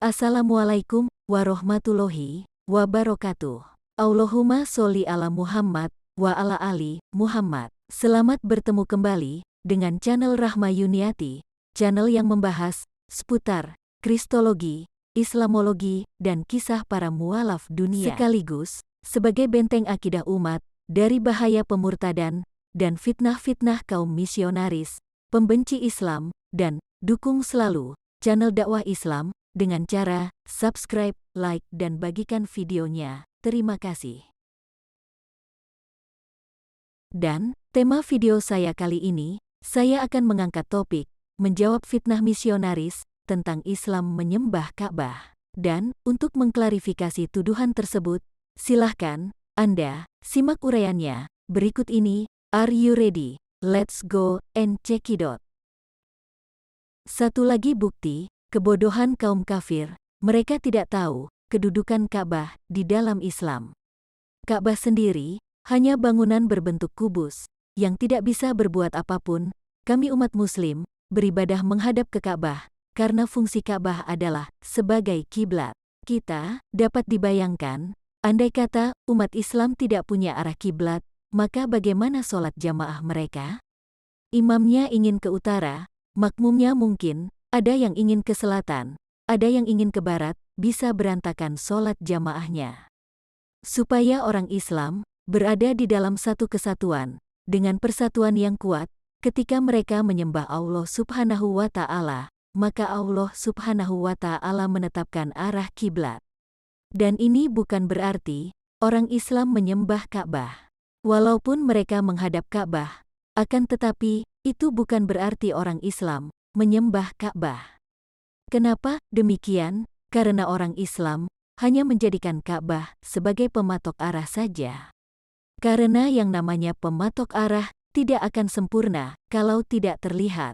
Assalamualaikum warahmatullahi wabarakatuh. Allahumma sholli ala Muhammad wa ala ali Muhammad. Selamat bertemu kembali dengan channel Rahma Yuniati, channel yang membahas seputar kristologi, islamologi, dan kisah para mualaf dunia. Sekaligus sebagai benteng akidah umat dari bahaya pemurtadan dan fitnah-fitnah kaum misionaris, pembenci Islam, dan dukung selalu channel dakwah Islam dengan cara subscribe, like, dan bagikan videonya. Terima kasih. Dan tema video saya kali ini, saya akan mengangkat topik menjawab fitnah misionaris tentang Islam menyembah Ka'bah. Dan untuk mengklarifikasi tuduhan tersebut, silahkan Anda simak uraiannya berikut ini. Are you ready? Let's go and check it out. Satu lagi bukti kebodohan kaum kafir, mereka tidak tahu kedudukan Ka'bah di dalam Islam. Ka'bah sendiri hanya bangunan berbentuk kubus yang tidak bisa berbuat apapun. Kami umat Muslim beribadah menghadap ke Ka'bah karena fungsi Ka'bah adalah sebagai kiblat. Kita dapat dibayangkan, andai kata umat Islam tidak punya arah kiblat, maka bagaimana sholat jamaah mereka? Imamnya ingin ke utara, makmumnya mungkin ada yang ingin ke selatan, ada yang ingin ke barat, bisa berantakan sholat jamaahnya. Supaya orang Islam berada di dalam satu kesatuan, dengan persatuan yang kuat, ketika mereka menyembah Allah Subhanahu wa Ta'ala, maka Allah Subhanahu wa Ta'ala menetapkan arah kiblat. Dan ini bukan berarti orang Islam menyembah Ka'bah. Walaupun mereka menghadap Ka'bah, akan tetapi itu bukan berarti orang Islam menyembah Ka'bah. Kenapa demikian? Karena orang Islam hanya menjadikan Ka'bah sebagai pematok arah saja. Karena yang namanya pematok arah tidak akan sempurna kalau tidak terlihat.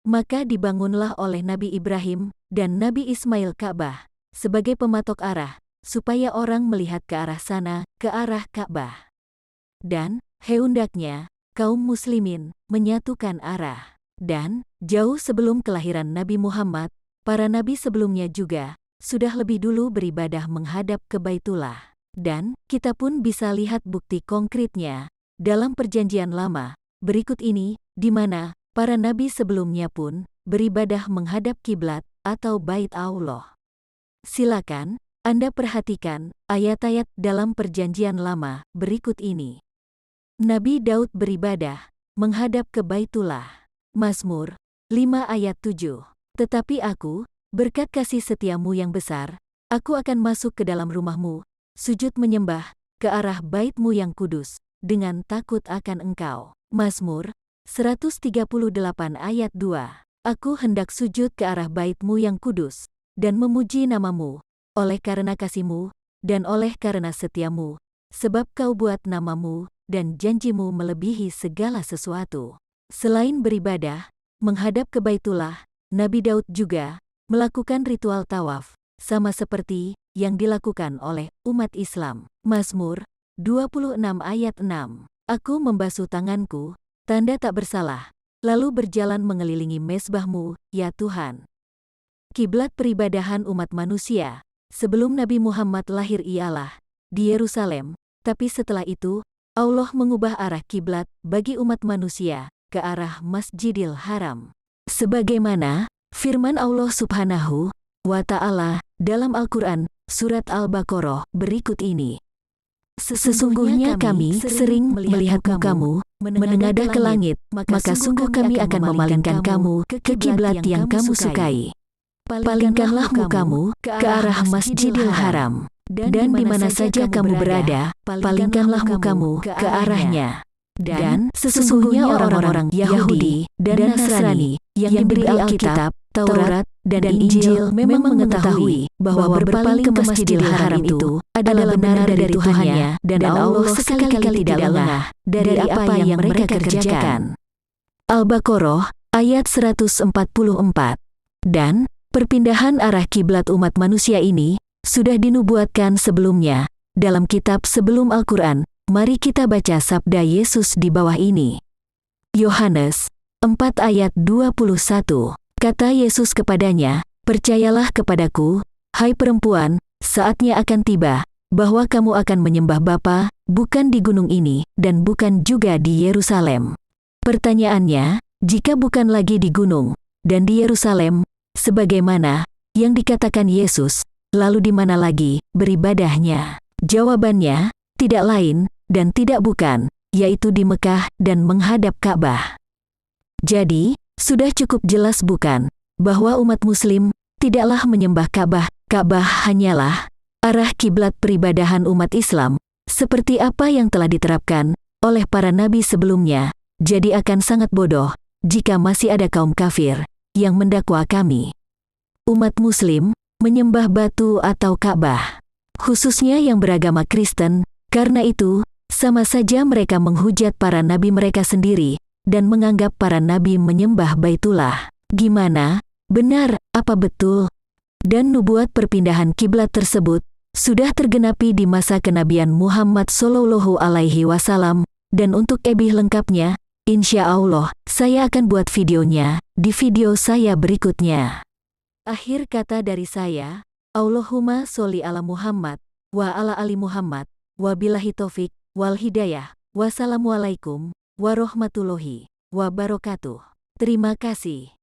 Maka dibangunlah oleh Nabi Ibrahim dan Nabi Ismail Ka'bah sebagai pematok arah, supaya orang melihat ke arah sana, ke arah Ka'bah. Dan hendaknya kaum muslimin menyatukan arah. Dan jauh sebelum kelahiran Nabi Muhammad, para nabi sebelumnya juga sudah lebih dulu beribadah menghadap ke Baitullah. Dan kita pun bisa lihat bukti konkretnya dalam Perjanjian Lama berikut ini, di mana para nabi sebelumnya pun beribadah menghadap kiblat atau Bait Allah. Silakan Anda perhatikan ayat-ayat dalam Perjanjian Lama berikut ini. Nabi Daud beribadah menghadap ke Baitullah. Mazmur 5 ayat 7. Tetapi aku, berkat kasih setiamu yang besar, aku akan masuk ke dalam rumahmu, sujud menyembah ke arah baitmu yang kudus, dengan takut akan engkau. Mazmur 138 ayat 2. Aku hendak sujud ke arah baitmu yang kudus, dan memuji namamu, oleh karena kasihmu, dan oleh karena setiamu, sebab kau buat namamu, dan janjimu melebihi segala sesuatu. Selain beribadah menghadap ke Baitullah, Nabi Daud juga melakukan ritual tawaf, sama seperti yang dilakukan oleh umat Islam. Mazmur 26 ayat 6. Aku membasuh tanganku, tanda tak bersalah, lalu berjalan mengelilingi mezbahmu, ya Tuhan. Kiblat peribadahan umat manusia sebelum Nabi Muhammad lahir ialah di Yerusalem, tapi setelah itu Allah mengubah arah kiblat bagi umat manusia ke arah Masjidil Haram. Sebagaimana firman Allah Subhanahu wa Ta'ala dalam Al-Quran, Surat Al-Baqarah berikut ini. Sesungguhnya kami sering melihat mukamu menengadah ke langit, maka sungguh kami akan memalingkan kamu ke kiblat yang kamu sukai. Palingkanlah mukamu ke arah Masjidil Haram, dan di mana saja kamu berada, palingkanlah mukamu ke arahnya. Dan sesungguhnya orang-orang Yahudi dan Nasrani yang diberi Alkitab, Taurat, dan Injil memang mengetahui bahwa berpaling ke Masjidil Haram itu adalah benar dari Tuhannya, dan Allah sekali-kali tidak lengah dari apa yang mereka kerjakan. Al-Baqarah ayat 144. Dan perpindahan arah kiblat umat manusia ini sudah dinubuatkan sebelumnya dalam kitab sebelum Al-Quran. Mari kita baca sabda Yesus di bawah ini. Yohanes 4 ayat 21. Kata Yesus kepadanya, percayalah kepadaku, Hai perempuan, saatnya akan tiba, bahwa kamu akan menyembah Bapa, bukan di gunung ini, dan bukan juga di Yerusalem. Pertanyaannya, jika bukan lagi di gunung, dan di Yerusalem, sebagaimana yang dikatakan Yesus, lalu di mana lagi beribadahnya? Jawabannya, tidak lain, dan tidak bukan, yaitu di Mekah dan menghadap Ka'bah. Jadi, sudah cukup jelas bukan, bahwa umat Muslim tidaklah menyembah Ka'bah. Ka'bah hanyalah arah kiblat peribadahan umat Islam, seperti apa yang telah diterapkan oleh para nabi sebelumnya. Jadi akan sangat bodoh jika masih ada kaum kafir yang mendakwa kami, umat Muslim, menyembah batu atau Ka'bah, khususnya yang beragama Kristen. Karena itu, sama saja mereka menghujat para nabi mereka sendiri dan menganggap para nabi menyembah Baitullah. Gimana? Benar, apa betul? Dan nubuat perpindahan kiblat tersebut sudah tergenapi di masa kenabian Muhammad Shallallahu Alaihi Wasallam. Dan untuk lebih lengkapnya, insya Allah, saya akan buat videonya di video saya berikutnya. Akhir kata dari saya, Allahumma sholli ala Muhammad wa ala ali Muhammad. Wabillahi taufik wal hidayah. Wassalamualaikum warahmatullahi wabarakatuh. Terima kasih.